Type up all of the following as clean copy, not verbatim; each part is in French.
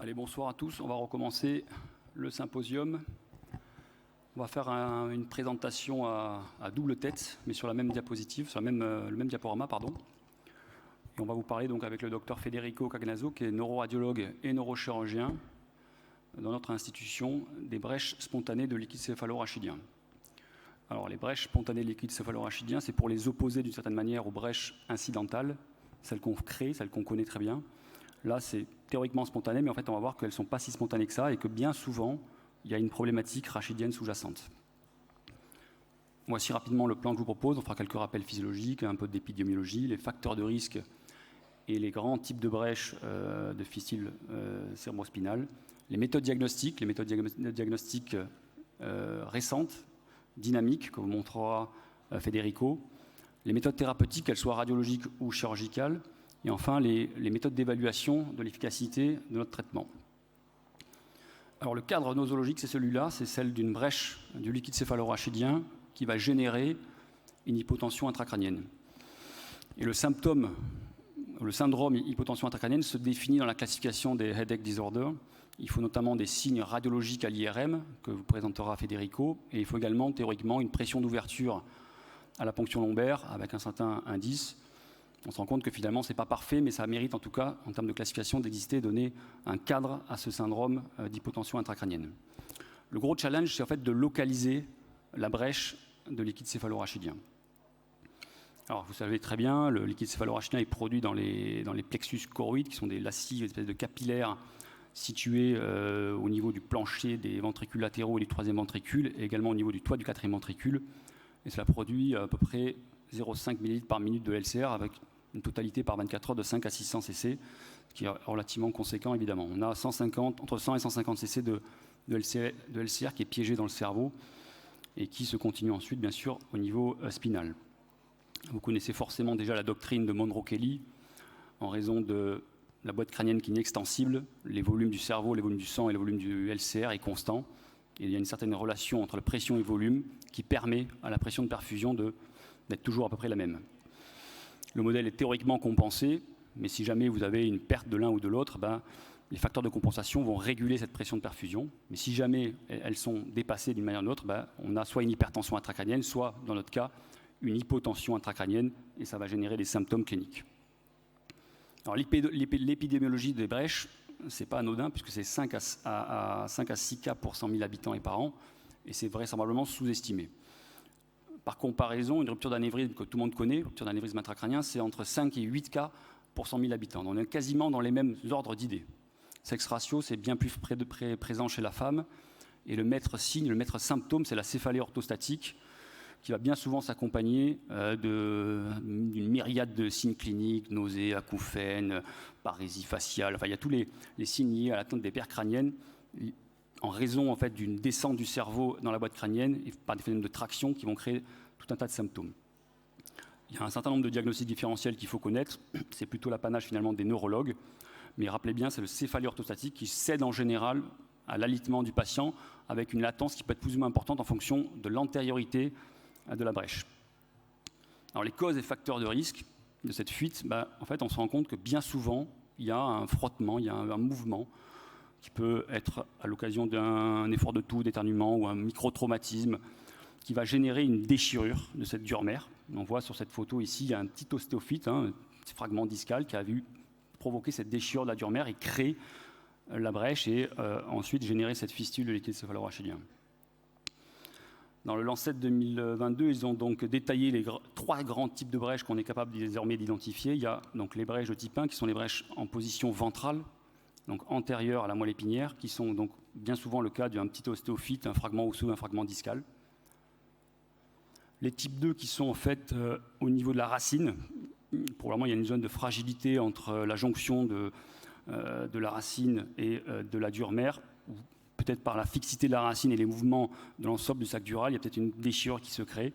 Allez, bonsoir à tous. On va recommencer le symposium. On va faire une présentation à double tête, mais sur la même diapositive, sur le même diaporama, pardon. Et on va vous parler donc avec le docteur Federico Cagnaso, qui est neuroradiologue et neurochirurgien dans notre institution, des brèches spontanées de liquide céphalorachidien. Alors, les brèches spontanées de liquide céphalorachidien, c'est pour les opposer d'une certaine manière aux brèches incidentales, celles qu'on crée, celles qu'on connaît très bien. Là, c'est théoriquement spontané, mais en fait, on va voir qu'elles ne sont pas si spontanées que ça et que bien souvent, il y a une problématique rachidienne sous-jacente. Voici rapidement le plan que je vous propose. On fera quelques rappels physiologiques, un peu d'épidémiologie, les facteurs de risque et les grands types de brèches de fistule cérébrospinale. Les méthodes diagnostiques récentes, dynamiques, que vous montrera Federico. Les méthodes thérapeutiques, qu'elles soient radiologiques ou chirurgicales. Et enfin, les méthodes d'évaluation de l'efficacité de notre traitement. Alors, le cadre nosologique, c'est celui-là, c'est celle d'une brèche du liquide céphalorachidien qui va générer une hypotension intracrânienne. Et le syndrome hypotension intracrânienne se définit dans la classification des headache disorders. Il faut notamment des signes radiologiques à l'IRM que vous présentera Federico, et il faut également théoriquement une pression d'ouverture à la ponction lombaire avec un certain indice. On se rend compte que finalement, ce n'est pas parfait, mais ça mérite en tout cas, en termes de classification, d'exister et donner un cadre à ce syndrome d'hypotension intracrânienne. Le gros challenge, c'est en fait de localiser la brèche de liquide céphalorachidien. Alors, vous savez très bien, le liquide céphalorachidien est produit dans les plexus choroïdes, qui sont des lacis, des espèces de capillaires situés au niveau du plancher des ventricules latéraux et du troisième ventricule, et également au niveau du toit du quatrième ventricule. Et cela produit à peu près 0,5 ml par minute de LCR avec une totalité par 24 heures de 5 à 600 cc, ce qui est relativement conséquent évidemment. On a entre 100 et 150 cc de LCR qui est piégé dans le cerveau et qui se continue ensuite bien sûr au niveau spinal. Vous connaissez forcément déjà la doctrine de Monro-Kelly en raison de la boîte crânienne qui est inextensible, les volumes du cerveau, les volumes du sang et le volume du LCR est constant. Et il y a une certaine relation entre la pression et le volume qui permet à la pression de perfusion d'être toujours à peu près la même. Le modèle est théoriquement compensé, mais si jamais vous avez une perte de l'un ou de l'autre, les facteurs de compensation vont réguler cette pression de perfusion. Mais si jamais elles sont dépassées d'une manière ou d'une autre, on a soit une hypertension intracrânienne, soit, dans notre cas, une hypotension intracrânienne, et ça va générer des symptômes cliniques. Alors, l'épidémiologie des brèches, ce n'est pas anodin, puisque c'est 5 à 6 cas pour 100 000 habitants et par an, et c'est vraisemblablement sous-estimé. Par comparaison, une rupture d'anévrisme que tout le monde connaît, rupture d'anévrisme intracrânien, c'est entre 5 et 8 cas pour 100 000 habitants. Donc on est quasiment dans les mêmes ordres d'idées. Sexe ratio, c'est bien plus présent chez la femme. Et le maître signe, le maître symptôme, c'est la céphalée orthostatique, qui va bien souvent s'accompagner d'une myriade de signes cliniques, nausées, acouphènes, parésie faciale. Enfin, il y a tous les signes liés à l'atteinte des paires crâniennes, en raison en fait, d'une descente du cerveau dans la boîte crânienne et par des phénomènes de traction qui vont créer tout un tas de symptômes. Il y a un certain nombre de diagnostics différentiels qu'il faut connaître. C'est plutôt l'apanage finalement des neurologues. Mais rappelez bien, c'est le céphalée orthostatique qui cède en général à l'alitement du patient avec une latence qui peut être plus ou moins importante en fonction de l'antériorité de la brèche. Alors les causes et facteurs de risque de cette fuite, en fait, on se rend compte que bien souvent, il y a un frottement, il y a un mouvement qui peut être à l'occasion d'un effort de toux, d'éternuement ou un micro-traumatisme qui va générer une déchirure de cette dure mère. On voit sur cette photo ici, il y a un petit ostéophyte, un petit fragment discal qui a vu provoquer cette déchirure de la dure mère et créer la brèche et ensuite générer cette fistule de liquide céphalorachidien. Dans le Lancet 2022, ils ont donc détaillé les 3 grands types de brèches qu'on est capable désormais d'identifier. Il y a donc les brèches de type 1 qui sont les brèches en position ventrale, donc antérieures à la moelle épinière, qui sont donc bien souvent le cas d'un petit ostéophyte, un fragment osseux, un fragment discal. Les types 2 qui sont en fait au niveau de la racine. Probablement, il y a une zone de fragilité entre la jonction de la racine et de la dure mère. Peut-être par la fixité de la racine et les mouvements de l'ensemble du sac dural, il y a peut-être une déchirure qui se crée.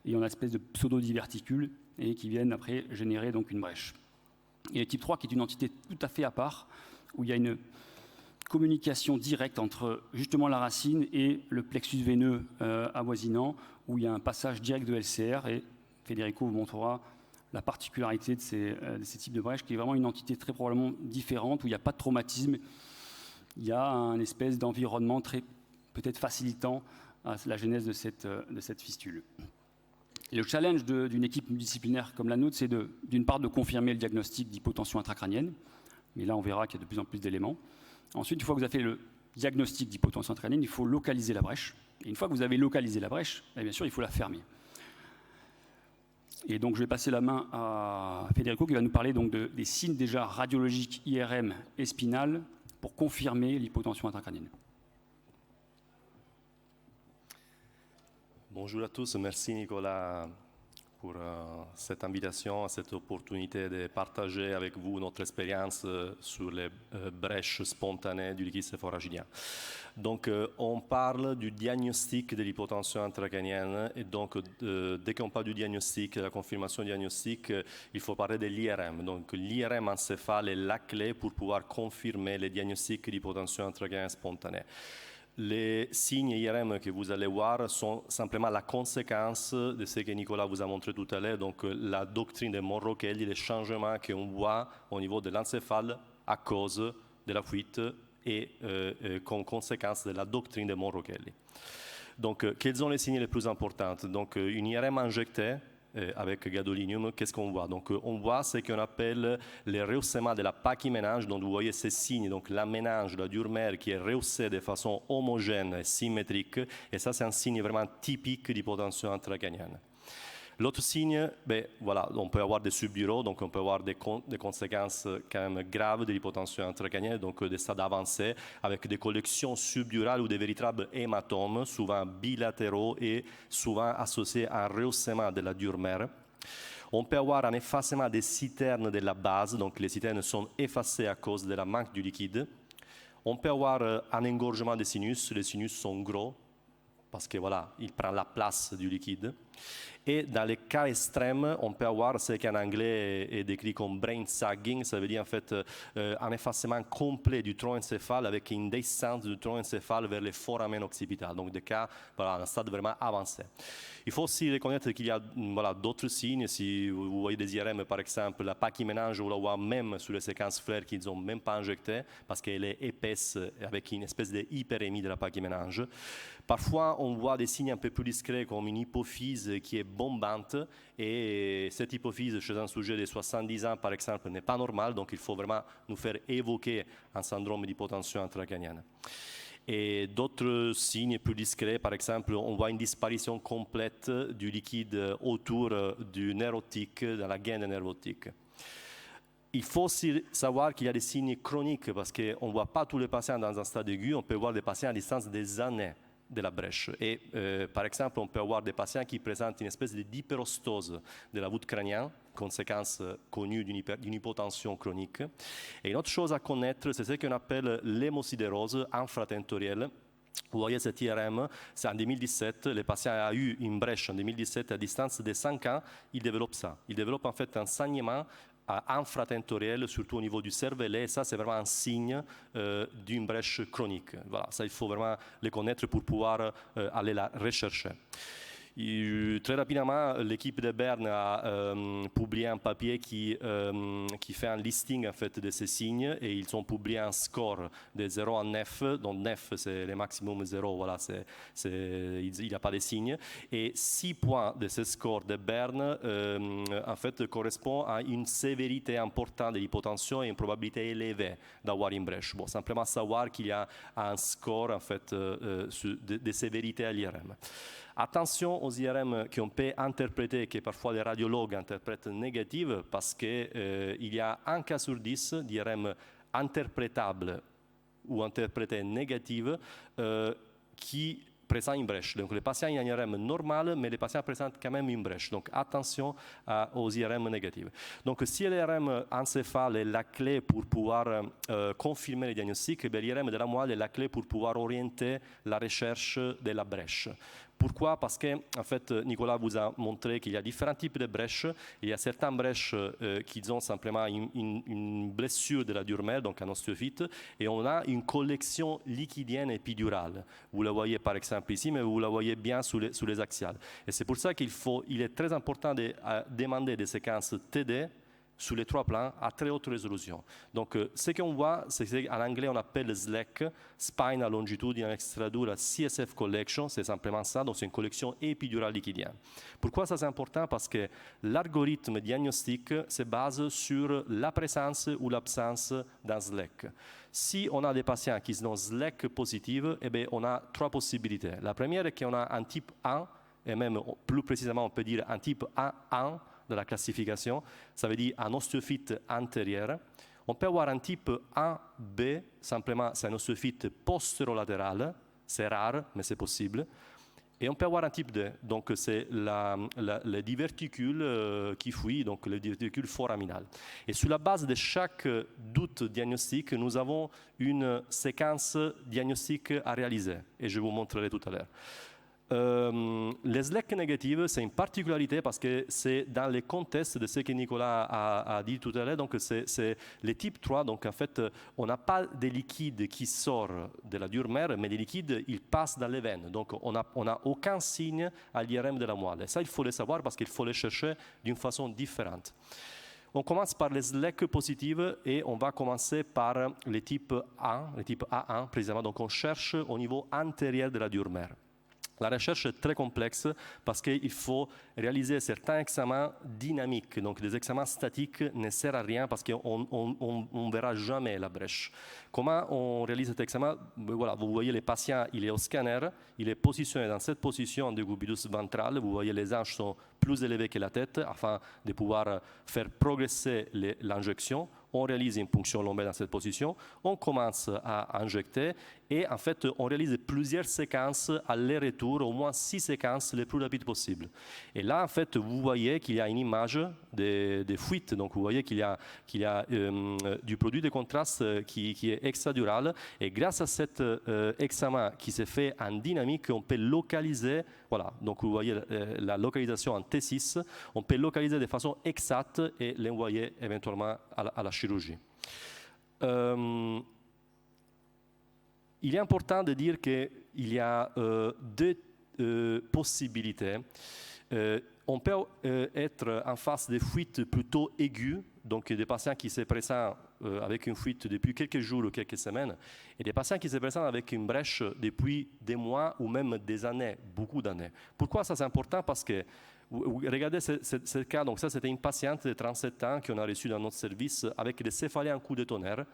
Et on a une espèce de pseudo-diverticules et qui viennent après générer donc une brèche. Et le type 3 qui est une entité tout à fait à part, où il y a une communication directe entre justement la racine et le plexus veineux avoisinant, où il y a un passage direct de LCR, et Federico vous montrera la particularité de ces types de brèches, qui est vraiment une entité très probablement différente, où il n'y a pas de traumatisme, il y a un espèce d'environnement très peut-être facilitant à la genèse de cette fistule. Et le challenge d'une équipe multidisciplinaire comme la nôtre, c'est d'une part de confirmer le diagnostic d'hypotension intracrânienne, mais là on verra qu'il y a de plus en plus d'éléments. Ensuite, une fois que vous avez fait le diagnostic d'hypotension intracrânienne, il faut localiser la brèche. Et une fois que vous avez localisé la brèche, bien sûr, il faut la fermer. Et donc je vais passer la main à Federico qui va nous parler donc des signes déjà radiologiques IRM et spinal pour confirmer l'hypotension intracrânienne. Bonjour à tous, merci Nicolas pour cette invitation, cette opportunité de partager avec vous notre expérience sur les brèches spontanées du liquide céphalorachidien. Donc on parle du diagnostic de l'hypotension intracrânienne et donc dès qu'on parle du diagnostic, de la confirmation du diagnostic, il faut parler de l'IRM. Donc l'IRM encéphale est la clé pour pouvoir confirmer les diagnostics d'hypotension intracrânienne spontanée. Les signes IRM que vous allez voir sont simplement la conséquence de ce que Nicolas vous a montré tout à l'heure, donc la doctrine de Monro-Kelly, les changements qu'on voit au niveau de l'encéphale à cause de la fuite et comme conséquence de la doctrine de Monro-Kelly. Donc, quels sont les signes les plus importants? Donc, une IRM injectée avec gadolinium, qu'est-ce qu'on voit? Donc, on voit ce qu'on appelle le rehaussement de la pachyménage. Donc, vous voyez ces signes, donc la ménage, la durmère qui est rehaussée de façon homogène et symétrique. Et ça, c'est un signe vraiment typique d'hypotension intracrânienne. L'autre signe, voilà, on peut avoir des subduraux, donc on peut avoir des conséquences quand même graves de l'hypotension intracrânienne, donc des stades avancés, avec des collections subdurales ou des véritables hématomes, souvent bilatéraux et souvent associés à un rehaussement de la durmère. On peut avoir un effacement des citernes de la base, donc les citernes sont effacées à cause de la manque du liquide. On peut avoir un engorgement des sinus, les sinus sont gros, parce que voilà, il prend la place du liquide. Et dans les cas extrêmes, on peut avoir ce qu'en anglais est décrit comme brain sagging, ça veut dire en fait un effacement complet du tronc encéphale avec une descente du tronc encéphale vers les foramen occipital, donc des cas, voilà, un stade vraiment avancé. Il faut aussi reconnaître qu'il y a voilà, d'autres signes. Si vous voyez des IRM, par exemple, la pachyménage, on la voit même sur les séquences flaires qu'ils n'ont même pas injectées parce qu'elle est épaisse avec une espèce d'hyperémie de la pachyménage. Parfois, on voit des signes un peu plus discrets comme une hypophyse qui est bombante et cette hypophyse chez un sujet de 70 ans, par exemple, n'est pas normale, donc il faut vraiment nous faire évoquer un syndrome d'hypotension intracrânienne. Et d'autres signes plus discrets, par exemple, on voit une disparition complète du liquide autour du nerf optique, dans la gaine du nerf optique. Il faut aussi savoir qu'il y a des signes chroniques parce qu'on ne voit pas tous les patients dans un stade aigu, on peut voir des patients à distance des années de la brèche. Et par exemple, on peut avoir des patients qui présentent une espèce d'hyperostose de la voûte crânienne, conséquence connue d'une hypotension chronique. Et une autre chose à connaître, c'est ce qu'on appelle l'hémosidérose infratentorielle. Vous voyez cette IRM, c'est en 2017, le patient a eu une brèche en 2017 à distance de 5 ans, il développe ça. Il développe en fait un saignement infratentoriel, surtout au niveau du cervelet, et ça c'est vraiment un signe d'une brèche chronique. Voilà, ça il faut vraiment le connaître pour pouvoir aller la rechercher. Très rapidement, l'équipe de Berne a publié un papier qui fait un listing en fait, de ces signes et ils ont publié un score de 0 à 9, dont 9 c'est le maximum 0, voilà, il n'y a pas de signes. Et 6 points de ce score de Berne en fait, correspondent à une sévérité importante de l'hypotension et une probabilité élevée d'avoir une brèche. Bon, simplement savoir qu'il y a un score en fait, de sévérité à l'IRM. Attention aux IRM qu'on peut interpréter, que parfois les radiologues interprètent négatives, parce qu'il y a un cas sur 10 d'IRM interprétable ou interprété négative qui présente une brèche. Donc les patients ont une IRM normale, mais les patients présentent quand même une brèche. Donc attention aux IRM négatives. Donc si l'IRM encéphale est la clé pour pouvoir confirmer le diagnostic, l'IRM de la moelle est la clé pour pouvoir orienter la recherche de la brèche. Pourquoi? Parce que, en fait, Nicolas vous a montré qu'il y a différents types de brèches. Il y a certaines brèches qui ont simplement une blessure de la durmère, donc un ostéophyte, et on a une collection liquidienne épidurale. Vous la voyez par exemple ici, mais vous la voyez bien sous les axiales. Et c'est pour ça qu'il est très important de demander des séquences TD sur les 3 plans à très haute résolution. Donc ce qu'on voit, c'est qu'en anglais on appelle SLEC, Spinal Longitudinal Extradural CSF Collection, c'est simplement ça, donc c'est une collection épidurale liquidienne. Pourquoi ça c'est important? Parce que l'algorithme diagnostique se base sur la présence ou l'absence d'un SLEC. Si on a des patients qui sont SLEC positifs, eh bien, on a 3 possibilités. La première est qu'on a un type 1, et même plus précisément on peut dire un type A1, de la classification, ça veut dire un ostéophyte antérieur. On peut avoir un type 1B, simplement c'est un ostéophyte postérolatéral, c'est rare, mais c'est possible. Et on peut avoir un type 2, donc c'est les diverticules qui fuient, donc le diverticule foraminal. Et sur la base de chaque doute diagnostique, nous avons une séquence diagnostique à réaliser, et je vous montrerai tout à l'heure. Les SLEC négatives, c'est une particularité parce que c'est dans le contexte de ce que Nicolas a dit tout à l'heure, donc c'est le type 3, donc en fait on n'a pas de liquide qui sort de la dure mère, mais les liquides ils passent dans les veines, donc on n'a aucun signe à l'IRM de la moelle. Et ça il faut le savoir parce qu'il faut le chercher d'une façon différente. On commence par les SLEC positives et on va commencer par les types A, les types A1 précisément, donc on cherche au niveau antérieur de la dure mère. La recherche est très complexe parce qu'il faut réaliser certains examens dynamiques. Donc, des examens statiques ne servent à rien parce qu'on ne verra jamais la brèche. Comment on réalise cet examen? Voilà, vous voyez le patient, il est au scanner, il est positionné dans cette position de décubitus ventral. Vous voyez les hanches sont plus élevées que la tête afin de pouvoir faire progresser l'injection. On réalise une ponction lombaire dans cette position, on commence à injecter et en fait on réalise plusieurs séquences aller-retour, au moins 6 séquences les plus rapides possibles. Et là en fait vous voyez qu'il y a une image des fuites, donc vous voyez qu'il y a du produit de contraste qui est extradural et grâce à cet examen qui s'est fait en dynamique, on peut localiser, voilà, donc vous voyez la localisation en T6, on peut localiser de façon exacte et l'envoyer éventuellement à la chirurgie. Il est important de dire qu'il y a 2 possibilités. On peut être en face des fuites plutôt aiguës, donc des patients qui se présentent avec une fuite depuis quelques jours ou quelques semaines, et des patients qui se présentent avec une brèche depuis des mois ou même des années, beaucoup d'années. Pourquoi ça c'est important? Parce que regardez ce cas, donc ça c'était une patiente de 37 ans qu'on a reçue dans notre service avec des céphalées en coup de tonnerre.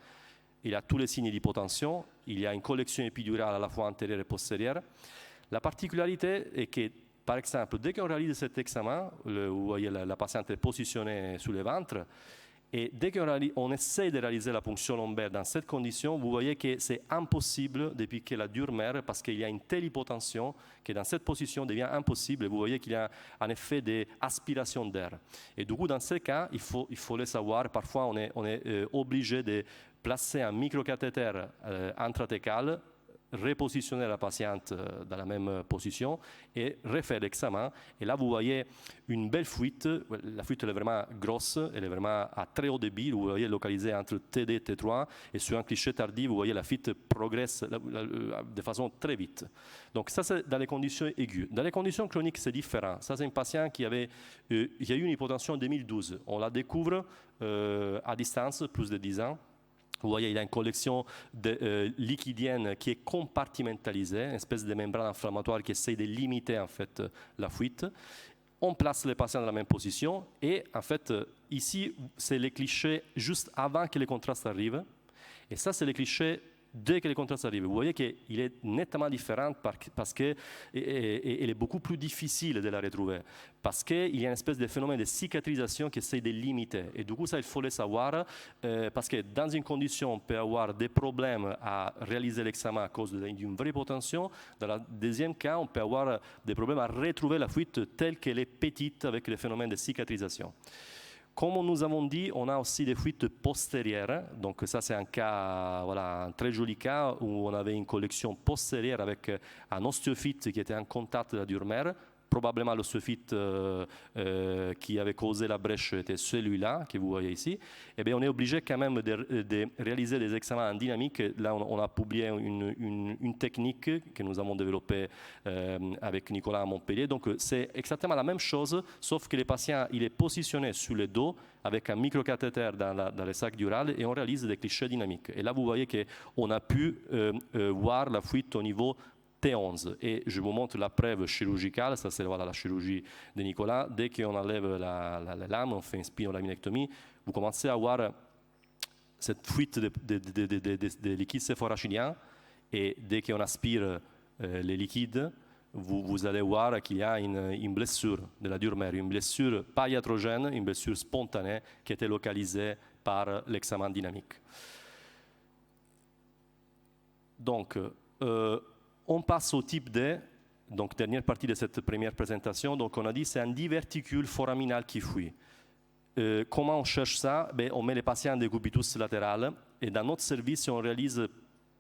Il a tous les signes d'hypotension, il y a une collection épidurale à la fois antérieure et postérieure. La particularité est que, par exemple, dès qu'on réalise cet examen, vous voyez la patiente est positionnée sous le ventre, et dès qu'on essaie de réaliser la ponction lombaire dans cette condition, vous voyez que c'est impossible de piquer la dure mère parce qu'il y a une telle hypotension que dans cette position devient impossible. Vous voyez qu'il y a un effet d'aspiration d'air. Et du coup, dans ce cas, il faut le savoir. Parfois, on est obligé de placer un microcathéter intratécal, repositionner la patiente dans la même position et refaire l'examen. Et là, vous voyez une belle fuite. La fuite elle est vraiment grosse, elle est vraiment à très haut débit. Vous voyez localisée entre TD et T3. Et sur un cliché tardif, vous voyez la fuite progresse de façon très vite. Donc ça, c'est dans les conditions aiguës. Dans les conditions chroniques, c'est différent. Ça, c'est un patient qui a eu une hypotension en 2012. On la découvre à distance, plus de 10 ans. Vous voyez, il y a une collection liquidienne qui est compartimentalisée, une espèce de membrane inflammatoire qui essaie de limiter en fait la fuite. On place les patients dans la même position et en fait, ici, c'est les clichés juste avant que les contrastes arrivent. Et ça, c'est les clichés dès que les contrastes arrivent. Vous voyez qu'il est nettement différent parce qu'il est beaucoup plus difficile de la retrouver. Parce qu'il y a une espèce de phénomène de cicatrisation qui essaie de limiter. Et du coup, ça, il faut le savoir, parce que dans une condition, on peut avoir des problèmes à réaliser l'examen à cause d'une vraie hypotension. Dans le deuxième cas, on peut avoir des problèmes à retrouver la fuite telle qu'elle est petite avec le phénomène de cicatrisation. Comme nous avons dit, on a aussi des fuites postérieures. Donc ça, c'est un cas, voilà, un très joli cas où on avait une collection postérieure avec un ostéophyte qui était en contact de la dure mère. probablement le sulfite qui avait causé la brèche était celui-là que vous voyez ici. Et bien, on est obligé quand même de réaliser des examens en dynamique. Là, on a publié une technique que nous avons développée avec Nicolas à Montpellier. Donc, c'est exactement la même chose, sauf que le patient il est positionné sur le dos avec un microcathéter dans le sac dural et on réalise des clichés dynamiques. Et là, vous voyez qu'on a pu voir la fuite au niveau T11. Et je vous montre la preuve chirurgicale, ça c'est voilà, la chirurgie de Nicolas. Dès qu'on enlève la lame, on fait une spinolaminectomie, vous commencez à voir cette fuite de liquide céphalorachidien. Et dès qu'on aspire les liquides, vous allez voir qu'il y a une blessure de la dure mère, une blessure pas iatrogène, une blessure spontanée qui était localisée par l'examen dynamique. Donc, on passe au type D, donc dernière partie de cette première présentation. Donc, on a dit c'est un diverticule foraminal qui fuit. Comment on cherche ça? On met les patients en décubitus latéral et dans notre service, on réalise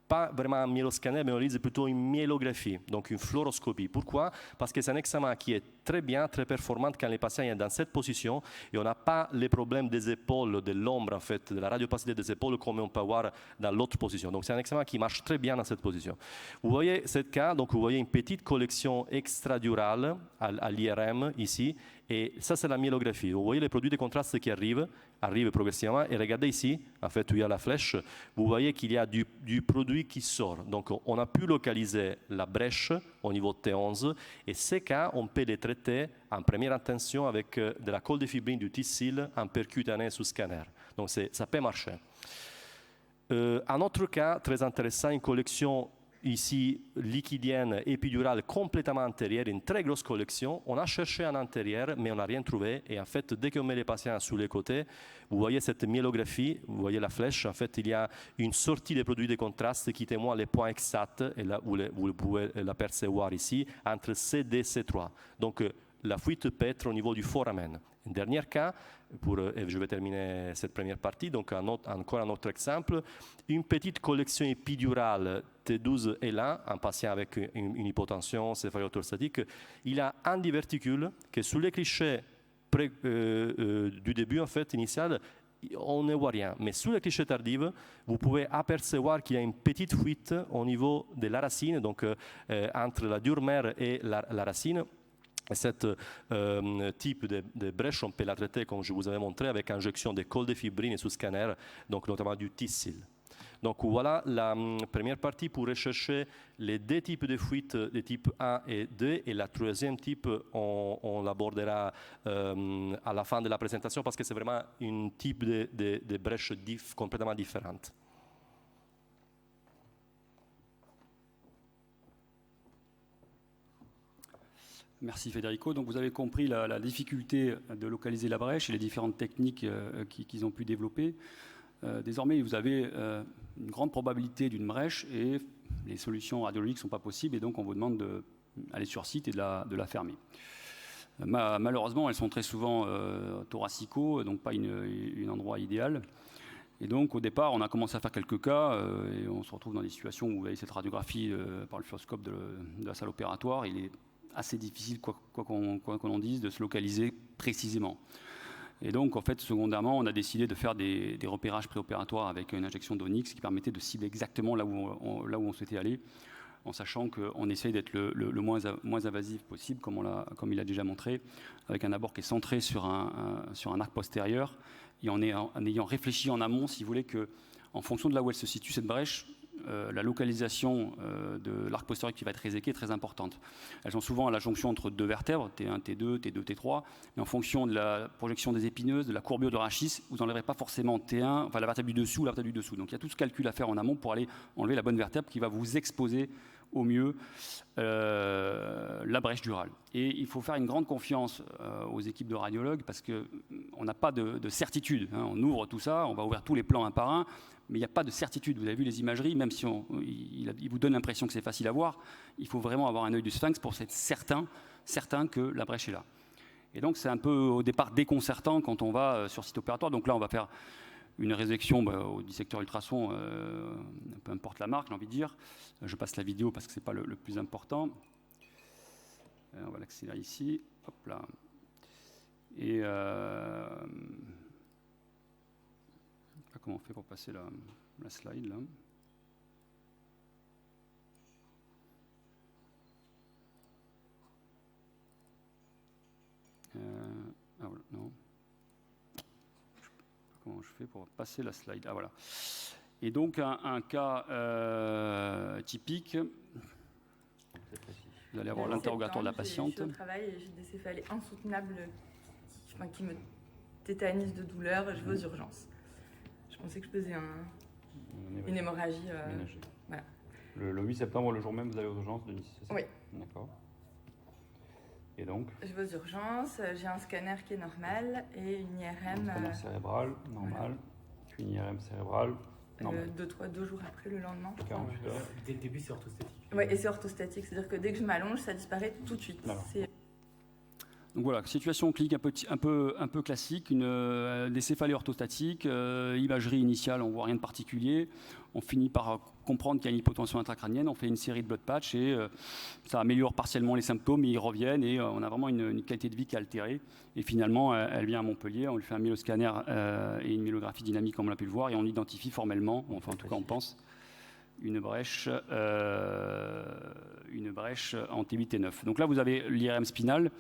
pas vraiment un myéloscanner, mais on réalise plutôt une myélographie, donc une fluoroscopie. Pourquoi? Parce que c'est un examen qui est très bien, très performant quand les patients sont dans cette position et on n'a pas les problèmes des épaules, de l'ombre en fait, de la radiopacité des épaules comme on peut avoir dans l'autre position. Donc c'est un examen qui marche très bien dans cette position. Vous voyez ce cas, donc vous voyez une petite collection extradurale à l'IRM ici. Et ça, c'est la myélographie. Vous voyez les produits de contraste qui arrivent progressivement. Et regardez ici, en fait, où il y a la flèche, vous voyez qu'il y a du produit qui sort. Donc, on a pu localiser la brèche au niveau T11. Et ces cas, on peut les traiter en première intention avec de la colle de fibrine du T-Seal en percutané sous scanner. Donc, ça peut marcher. Un autre cas très intéressant, une collection ici liquidienne épidurale complètement antérieure, une très grosse collection. On a cherché en antérieur, mais on n'a rien trouvé. Et en fait, dès qu'on met les patients sur les côtés, vous voyez cette myélographie, vous voyez la flèche. En fait, il y a une sortie des produits de contraste qui témoigne les points exacts, et là, vous pouvez l'apercevoir ici, entre CD et C3. Donc, la fuite peut être au niveau du foramen. Un dernier cas, et je vais terminer cette première partie, donc encore un autre exemple, une petite collection épidurale T12 est là, un patient avec une hypotension céphalorhostostatique. Il a un diverticule que sous les clichés du début, en fait, initial, on ne voit rien. Mais sous les clichés tardifs, vous pouvez apercevoir qu'il y a une petite fuite au niveau de la racine, donc entre la dure mère et la racine. Cet type de brèche, on peut la traiter, comme je vous avais montré, avec injection de colle de fibrine sous scanner, donc notamment du T-Seal. Donc voilà la première partie pour rechercher les deux types de fuites, les types 1 et 2, et la troisième type, on l'abordera à la fin de la présentation parce que c'est vraiment un type de brèche complètement différente. Merci Federico. Donc vous avez compris la difficulté de localiser la brèche et les différentes techniques qu'ils ont pu développer. Désormais, vous avez une grande probabilité d'une brèche et les solutions radiologiques ne sont pas possibles et donc on vous demande d'aller sur site et de la fermer. Malheureusement, elles sont très souvent thoracicaux, donc pas un endroit idéal. Et donc au départ, on a commencé à faire quelques cas et on se retrouve dans des situations où vous voyez cette radiographie par le fluoroscope de la salle opératoire. Il est assez difficile, quoi qu'on en dise, de se localiser précisément. Et donc, en fait, secondairement, on a décidé de faire des repérages préopératoires avec une injection d'Onyx qui permettait de cibler exactement là où on souhaitait aller, en sachant qu'on essaye d'être le moins invasif possible, comme il a déjà montré, avec un abord qui est centré sur un arc postérieur, et en ayant réfléchi en amont, si vous voulez, qu'en fonction de là où elle se situe, cette brèche, la localisation de l'arc postérieur qui va être réséqué est très importante. Elles sont souvent à la jonction entre deux vertèbres, T1, T2, T2, T3, mais en fonction de la projection des épineuses, de la courbure de rachis, vous n'enlèverez pas forcément T1, enfin la vertèbre du dessous ou la vertèbre du dessous. Donc il y a tout ce calcul à faire en amont pour aller enlever la bonne vertèbre qui va vous exposer au mieux la brèche durale. Et il faut faire une grande confiance aux équipes de radiologues parce qu'on n'a pas de certitude. On ouvre tout ça, on va ouvrir tous les plans un par un, mais il n'y a pas de certitude. Vous avez vu les imageries, même si il vous donne l'impression que c'est facile à voir, il faut vraiment avoir un œil du sphinx pour être certain que la brèche est là. Et donc c'est un peu au départ déconcertant quand on va sur site opératoire. Donc là on va faire une résection au dissecteur ultrason, peu importe la marque, j'ai envie de dire. Je passe la vidéo parce que ce n'est pas le plus important. On va l'accélérer ici. Hop là. Et je sais pas comment on fait pour passer la slide là. Ah voilà, non. Je sais pas comment je fais pour passer la slide. Ah voilà. Et donc un cas typique. Vous allez avoir l'interrogatoire de la patiente. Je suis au travail et j'ai des céphalées insoutenables qui me tétanisent de douleur. Je vais aux urgences. Je pensais que je faisais une hémorragie. Voilà. Le 8 septembre, le jour même, vous allez aux urgences de Nice, c'est ça? Oui. D'accord. Et donc? Je vais aux urgences, j'ai un scanner qui est normal et une IRM. Un scanner cérébral, normal. Voilà. Puis une IRM cérébrale. 2 jours après, le lendemain. 48 heures. Dès le début, c'est orthostatique. Oui, et c'est orthostatique, c'est-à-dire que dès que je m'allonge, ça disparaît tout de suite. Donc voilà, situation clinique un peu classique, des céphalées orthostatiques, imagerie initiale, on ne voit rien de particulier. On finit par comprendre qu'il y a une hypotension intracrânienne, on fait une série de blood patch et ça améliore partiellement les symptômes, mais ils reviennent et on a vraiment une qualité de vie qui est altérée. Et finalement, elle vient à Montpellier, on lui fait un myéloscanner et une myélographie dynamique comme on l'a pu le voir et on identifie formellement, enfin en tout cas on pense, une brèche en T8 et 9. Donc là, vous avez l'IRM spinal,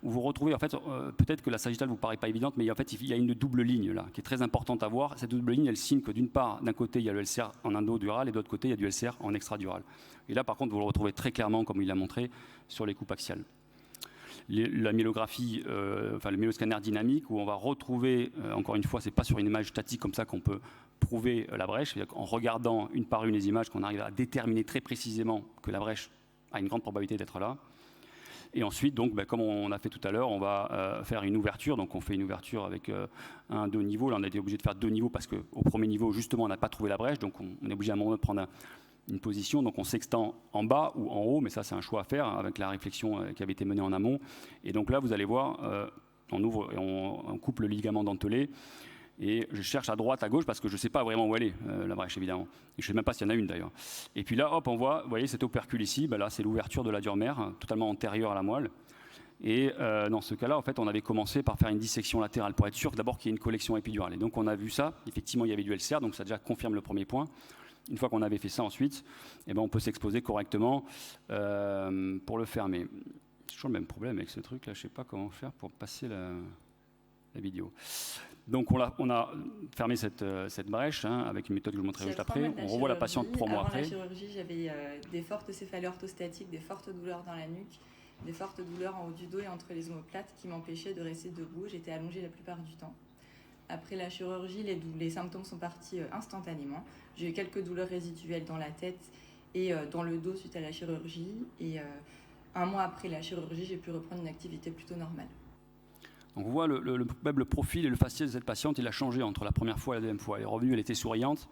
où vous retrouvez, en fait, peut-être que la sagittale ne vous paraît pas évidente, mais en fait, il y a une double ligne là, qui est très importante à voir. Cette double ligne, elle signe que d'une part, d'un côté, il y a le LCR en endodural et de l'autre côté, il y a du LCR en extradural. Et là, par contre, vous le retrouvez très clairement, comme il l'a montré, sur les coupes axiales. La myélographie, le myéloscanner dynamique, où on va retrouver, encore une fois, c'est pas sur une image statique comme ça qu'on peut prouver la brèche, c'est-à-dire qu'en regardant une par une les images, qu'on arrive à déterminer très précisément que la brèche a une grande probabilité d'être là. Et ensuite, donc, comme on a fait tout à l'heure, on va faire une ouverture. Donc on fait une ouverture avec 2 niveaux. Là, on a été obligé de faire 2 niveaux parce qu'au premier niveau, justement, on n'a pas trouvé la brèche. Donc on est obligé à un moment de prendre une position, donc on s'extend en bas ou en haut, mais ça c'est un choix à faire avec la réflexion qui avait été menée en amont. Et donc là vous allez voir, on ouvre et on coupe le ligament dentelé et je cherche à droite, à gauche parce que je ne sais pas vraiment où elle est, la brèche évidemment. Et je ne sais même pas s'il y en a une d'ailleurs. Et puis là, hop, on voit, vous voyez cet opercule ici, là c'est l'ouverture de la dure mère, totalement antérieure à la moelle. Et dans ce cas-là, en fait, on avait commencé par faire une dissection latérale pour être sûr d'abord qu'il y ait une collection épidurale. Et donc on a vu ça, effectivement il y avait du LCR, donc ça déjà confirme le premier point. Une fois qu'on avait fait ça ensuite, on peut s'exposer correctement pour le fermer. C'est toujours le même problème avec ce truc là, je ne sais pas comment faire pour passer la vidéo. Donc on a fermé cette brèche avec une méthode que je vous montrerai juste après. On revoit la patiente 3 mois après. Avant la chirurgie, j'avais des fortes céphalées orthostatiques, des fortes douleurs dans la nuque, des fortes douleurs en haut du dos et entre les omoplates qui m'empêchaient de rester debout. J'étais allongée la plupart du temps. Après la chirurgie, les symptômes sont partis instantanément. J'ai eu quelques douleurs résiduelles dans la tête et dans le dos suite à la chirurgie. Et 1 mois après la chirurgie, j'ai pu reprendre une activité plutôt normale. Donc on voit le profil et le faciès de cette patiente, il a changé entre la première fois et la deuxième fois. Elle est revenue, elle était souriante.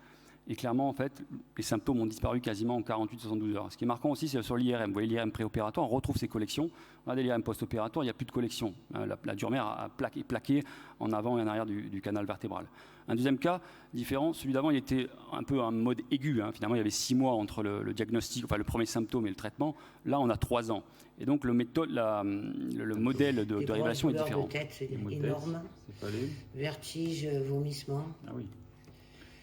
Et clairement, en fait, les symptômes ont disparu quasiment en 48-72 heures. Ce qui est marquant aussi, c'est sur l'IRM. Vous voyez l'IRM préopératoire, on retrouve ses collections. Regardez l'IRM post-opératoire, il n'y a plus de collection. La dure mère est plaquée en avant et en arrière du canal vertébral. Un deuxième cas différent, celui d'avant, il était un peu en mode aigu. Finalement, il y avait 6 mois entre le diagnostic, enfin le premier symptôme et le traitement. Là, on a 3 ans. Et donc, le modèle de révélation est différent. De tête, c'est énorme. Vertige, vomissement. Ah oui.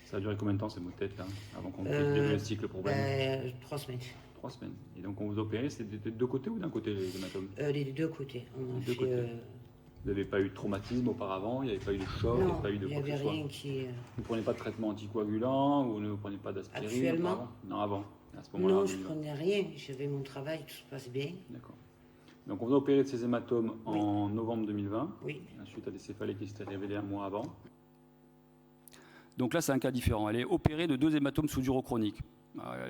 Ça a duré combien de temps ces maux de tête là, avant qu'on diagnostique le problème? 3 semaines. 3 semaines. Et donc on vous opérez, c'est des 2 côtés ou d'un côté les hématomes? Les 2 côtés. Vous n'avez pas eu de traumatisme auparavant, il n'y avait pas eu de choc, il n'y avait pas eu de quoi que ce soit? Rien qui... Vous ne prenez pas de traitement anticoagulant ou ne prenez pas d'aspirine? Actuellement? Non, avant. À ce moment-là, non, je ne prenais rien. J'avais mon travail, tout se passe bien. D'accord. Donc on vous a opéré de ces hématomes en novembre 2020, suite à des céphalées qui s'étaient révélées 1 mois avant. Donc là, c'est un cas différent. Elle est opérée de 2 hématomes sous-duro-chroniques.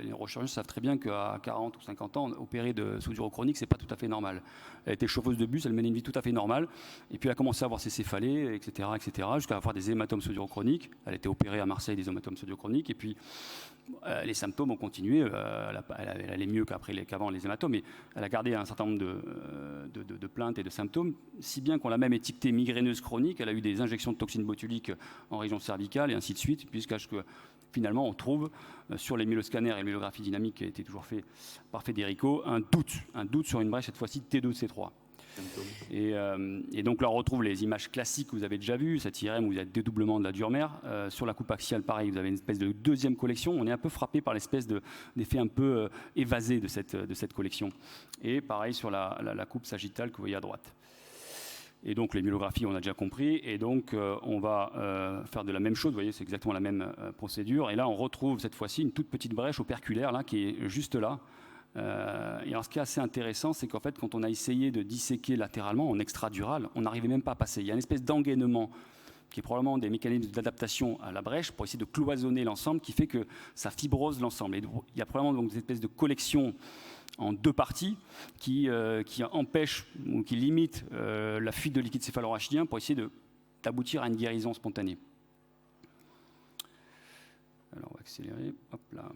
Les neurochirurgiens savent très bien qu'à 40 ou 50 ans, opérer de sous-duro-chronique, ce n'est pas tout à fait normal. Elle était chauffeuse de bus, elle menait une vie tout à fait normale. Et puis elle a commencé à avoir ses céphalées, etc., jusqu'à avoir des hématomes sous-duro-chroniques. Elle a été opérée à Marseille des hématomes sous-duro-chroniques. Et puis, les symptômes ont continué. Elle allait mieux qu'avant les hématomes, mais elle a gardé un certain nombre de plaintes et de symptômes, si bien qu'on l'a même étiquetée migraineuse chronique. Elle a eu des injections de toxines botuliques en région cervicale et ainsi de suite, puisque finalement on trouve sur les myéloscanners et l'myélographie dynamique qui a été toujours fait par Federico un doute sur une brèche, cette fois-ci T2-C3. Et donc là, on retrouve les images classiques que vous avez déjà vues, cette IRM où vous avez dédoublement de la dure mère. Sur la coupe axiale, pareil, vous avez une espèce de deuxième collection. On est un peu frappé par l'espèce d'effet un peu évasé de cette collection. Et pareil sur la coupe sagittale que vous voyez à droite. Et donc les myélographies, on a déjà compris. Et donc on va faire de la même chose. Vous voyez, c'est exactement la même procédure. Et là, on retrouve cette fois-ci une toute petite brèche operculaire là, qui est juste là. Et alors, ce qui est assez intéressant, c'est qu'en fait, quand on a essayé de disséquer latéralement en extradural, on n'arrivait même pas à passer. Il y a une espèce d'engainement qui est probablement des mécanismes d'adaptation à la brèche pour essayer de cloisonner l'ensemble, qui fait que ça fibrose l'ensemble. Et il y a probablement donc des espèces de collections en deux parties qui empêchent ou qui limitent la fuite de liquide céphalorachidien pour essayer d'aboutir à une guérison spontanée. Alors, on va accélérer. Hop là.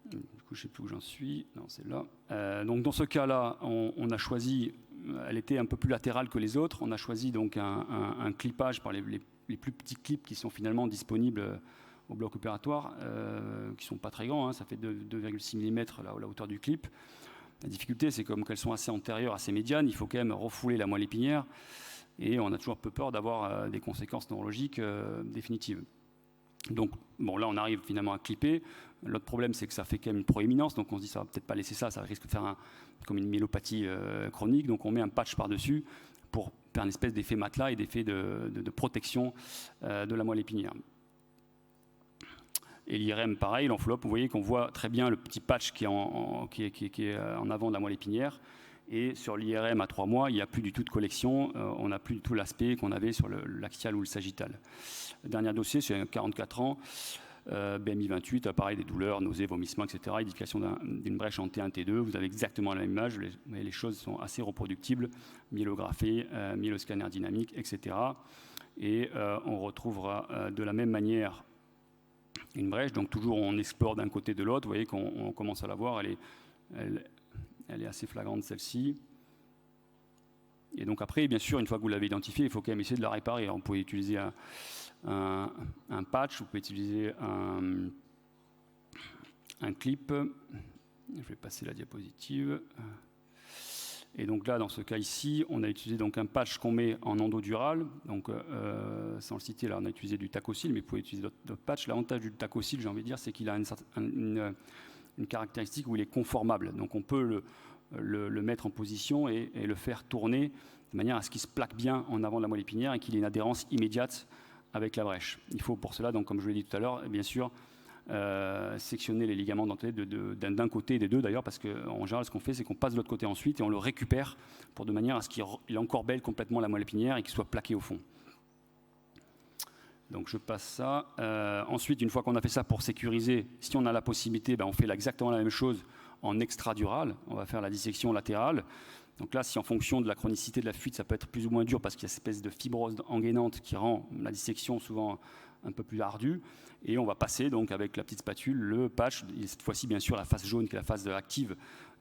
Du coup, je ne sais plus où j'en suis. Non, c'est là. Donc, dans ce cas-là, on a choisi, elle était un peu plus latérale que les autres. On a choisi donc un clippage par les plus petits clips qui sont finalement disponibles au bloc opératoire, qui ne sont pas très grands. Ça fait 2,6 mm la hauteur du clip. La difficulté, c'est comme qu'elles sont assez antérieures, assez médianes, il faut quand même refouler la moelle épinière. Et on a toujours un peu peur d'avoir des conséquences neurologiques définitives. Donc, bon, là, on arrive finalement à clipper. L'autre problème, c'est que ça fait quand même une proéminence. Donc, on se dit, ça va peut-être pas laisser ça. Ça risque de faire comme une myélopathie chronique. Donc, on met un patch par-dessus pour faire une espèce d'effet matelas et d'effet de protection de la moelle épinière. Et l'IRM, pareil, l'enveloppe, vous voyez qu'on voit très bien le petit patch qui est en avant de la moelle épinière. Et sur l'IRM à 3 mois, il n'y a plus du tout de collection. On n'a plus du tout l'aspect qu'on avait sur l'axial ou le sagittal. Le dernier dossier, c'est 44 ans, BMI 28, appareil des douleurs, nausées, vomissements, etc. Édification d'une brèche en T1, T2. Vous avez exactement la même image, mais les choses sont assez reproductibles. Myélographie, myéloscanner dynamique, etc. Et on retrouvera de la même manière une brèche. Donc toujours, on explore d'un côté de l'autre. Vous voyez qu'on commence à la voir. Elle est assez flagrante, celle-ci. Et donc après, bien sûr, une fois que vous l'avez identifiée, il faut quand même essayer de la réparer. Alors, vous pouvez utiliser un patch, vous pouvez utiliser un clip. Je vais passer la diapositive. Et donc là, dans ce cas ici, on a utilisé donc un patch qu'on met en endodural. Donc, sans le citer, là, on a utilisé du Tacocil, mais vous pouvez utiliser d'autres patchs. L'avantage du Tacocil, j'ai envie de dire, c'est qu'il a une caractéristique où il est conformable. Donc on peut le mettre en position et le faire tourner de manière à ce qu'il se plaque bien en avant de la moelle épinière et qu'il ait une adhérence immédiate avec la brèche. Il faut pour cela, donc, comme je vous l'ai dit tout à l'heure, bien sûr, sectionner les ligaments dentés d'un côté et des deux d'ailleurs, parce qu'en général, ce qu'on fait, c'est qu'on passe de l'autre côté ensuite et on le récupère de manière à ce qu'il encorbelle complètement la moelle épinière et qu'il soit plaqué au fond. Donc je passe ça. Ensuite, une fois qu'on a fait ça pour sécuriser, si on a la possibilité, on fait exactement la même chose en extradural. On va faire la dissection latérale. Donc là, si en fonction de la chronicité de la fuite, ça peut être plus ou moins dur parce qu'il y a cette espèce de fibrose engainante qui rend la dissection souvent un peu plus ardue. Et on va passer donc avec la petite spatule, le patch. Et cette fois-ci, bien sûr, la face jaune qui est la face active,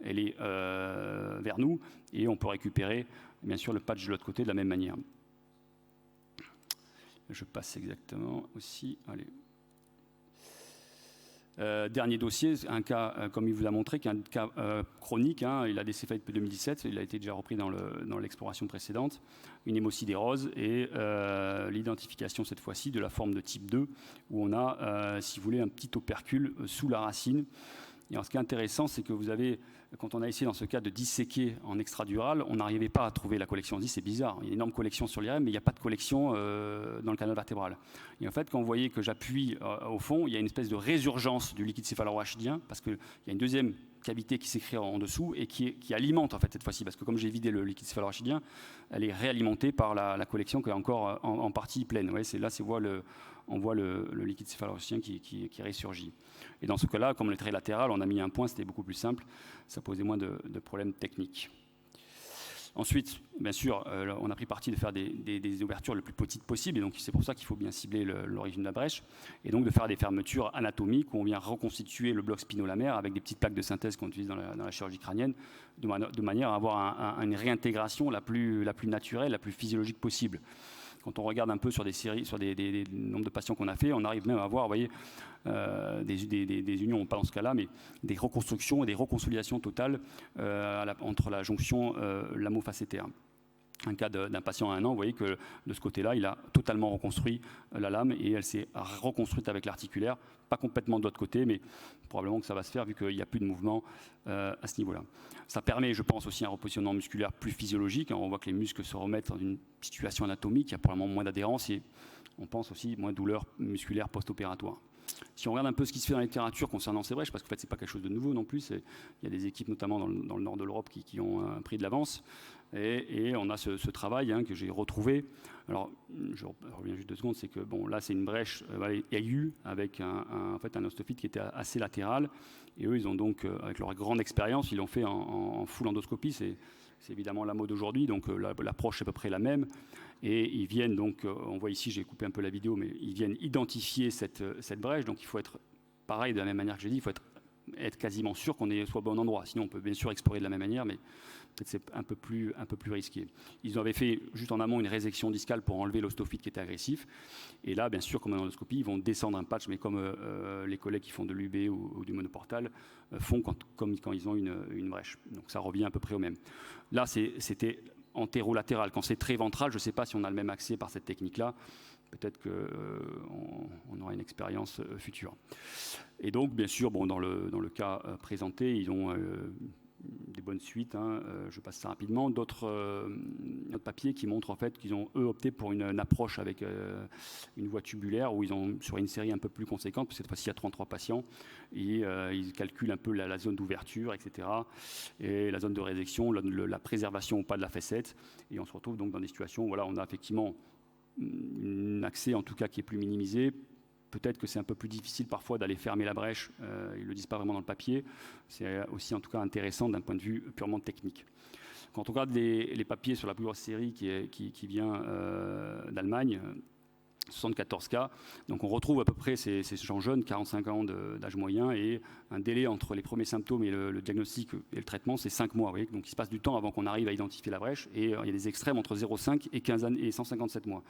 elle est vers nous. Et on peut récupérer, bien sûr, le patch de l'autre côté de la même manière. Je passe exactement aussi. Allez. Dernier dossier, un cas, comme il vous l'a montré, qui est un cas chronique. Il a des céphalées depuis 2017, il a été déjà repris dans l'exploration précédente. Une hémocidérose et l'identification cette fois-ci de la forme de type 2, où on a, si vous voulez, un petit opercule sous la racine. Et alors, ce qui est intéressant, c'est que vous avez, quand on a essayé dans ce cas de disséquer en extradural, on n'arrivait pas à trouver la collection. On se dit, c'est bizarre, il y a une énorme collection sur l'IRM, mais il n'y a pas de collection dans le canal vertébral. Et en fait, quand vous voyez que j'appuie au fond, il y a une espèce de résurgence du liquide céphalorachidien, parce qu'il y a une deuxième cavité qui s'écrit en dessous et qui alimente en fait cette fois-ci, parce que comme j'ai vidé le liquide céphalorachidien, elle est réalimentée par la collection qui est encore en partie pleine. Ouais, on voit le liquide céphalorachidien qui ressurgit. Et dans ce cas-là, comme on est très latéral, on a mis un point, c'était beaucoup plus simple, ça posait moins de problèmes techniques. Ensuite, bien sûr, on a pris parti de faire des ouvertures le plus petites possible, et donc c'est pour ça qu'il faut bien cibler l'origine de la brèche, et donc de faire des fermetures anatomiques où on vient reconstituer le bloc spinolamaire avec des petites plaques de synthèse qu'on utilise dans la chirurgie crânienne, de manière à avoir une réintégration la plus naturelle, la plus physiologique possible. Quand on regarde un peu sur des séries, sur des nombres de patients qu'on a fait, on arrive même à avoir, vous voyez, des unions, pas dans ce cas-là, mais des reconstructions et des reconsolidations totales entre la jonction lamo-facétaire. Un cas d'un patient à 1 an, vous voyez que de ce côté-là, il a totalement reconstruit la lame et elle s'est reconstruite avec l'articulaire, pas complètement de l'autre côté, mais probablement que ça va se faire vu qu'il n'y a plus de mouvement à ce niveau-là. Ça permet, je pense, aussi un repositionnement musculaire plus physiologique. On voit que les muscles se remettent dans une situation anatomique, il y a probablement moins d'adhérence et on pense aussi moins de douleur musculaire post-opératoire. Si on regarde un peu ce qui se fait dans la littérature concernant ces brèches, parce qu'en fait, ce n'est pas quelque chose de nouveau non plus, il y a des équipes, notamment dans le nord de l'Europe, qui ont pris de l'avance. Et on a ce travail que j'ai retrouvé. Alors, je reviens juste 2 secondes, c'est que bon, là, c'est une brèche aiguë avec en fait, un ostophyte qui était assez latéral. Et eux, ils ont donc, avec leur grande expérience, ils l'ont fait en full endoscopie. C'est évidemment la mode aujourd'hui, donc l'approche est à peu près la même. Et ils viennent donc, on voit ici, j'ai coupé un peu la vidéo, mais ils viennent identifier cette brèche. Donc il faut être, pareil, de la même manière que j'ai dit, il faut être quasiment sûr qu'on soit au bon endroit. Sinon, on peut bien sûr explorer de la même manière, mais peut-être c'est un peu plus risqué. Ils avaient fait juste en amont une résection discale pour enlever l'ostophyte qui était agressif. Et là, bien sûr, comme en endoscopie, ils vont descendre un patch, mais comme les collègues qui font de l'UB ou du monoportal font quand ils ont une brèche. Donc ça revient à peu près au même. Là, c'était antérolatéral. Quand c'est très ventral, je ne sais pas si on a le même accès par cette technique-là. Peut-être qu'on aura une expérience future. Et donc, bien sûr, bon, dans le cas présenté, ils ont des bonnes suites. Je passe ça rapidement. D'autres papiers qui montrent en fait qu'ils ont, eux, opté pour une approche avec une voie tubulaire où ils ont, sur une série un peu plus conséquente, cette fois-ci il y a 33 patients, et ils calculent un peu la zone d'ouverture, etc. et la zone de résection, la préservation ou pas de la facette. Et on se retrouve donc dans des situations où voilà, on a effectivement un accès en tout cas qui est plus minimisé. Peut-être que c'est un peu plus difficile parfois d'aller fermer la brèche, ils ne le disent pas vraiment dans le papier. C'est aussi en tout cas intéressant d'un point de vue purement technique. Quand on regarde les papiers sur la plus grosse série qui vient d'Allemagne, 74 cas, donc on retrouve à peu près ces gens jeunes, 45 ans d'âge moyen, et un délai entre les premiers symptômes et le diagnostic et le traitement, c'est 5 mois. Vous voyez, donc il se passe du temps avant qu'on arrive à identifier la brèche, et il y a des extrêmes entre 0,5 et 15 et 157 mois.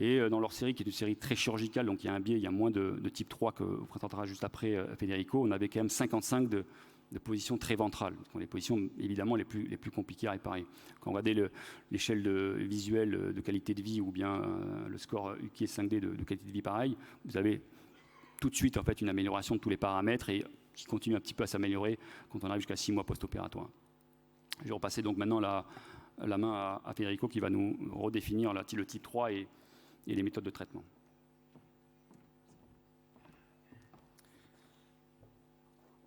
Et dans leur série, qui est une série très chirurgicale, donc il y a un biais, il y a moins de type 3 que vous présentera juste après Federico, on avait quand même 55 de positions très ventrales, ce sont les positions évidemment les plus compliquées à réparer. Quand on regarde l'échelle visuelle de qualité de vie ou bien le score UKI 5D de qualité de vie pareil, vous avez tout de suite en fait une amélioration de tous les paramètres et qui continue un petit peu à s'améliorer quand on arrive jusqu'à 6 mois post-opératoire. Je vais repasser donc maintenant la main à Federico qui va nous redéfinir le type 3 et les méthodes de traitement.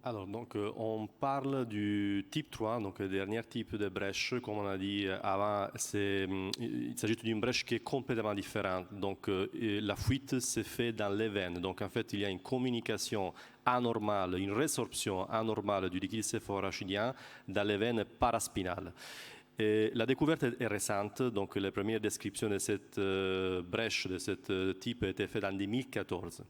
Alors, donc, on parle du type 3, donc le dernier type de brèche. Comme on a dit avant, il s'agit d'une brèche qui est complètement différente. Donc, la fuite se fait dans les veines. Donc, en fait, il y a une communication anormale, une résorption anormale du liquide céphalorachidien dans les veines paraspinales. Et la découverte est récente, donc les premières descriptions de cette brèche, de ce type, étaient faites en 2014.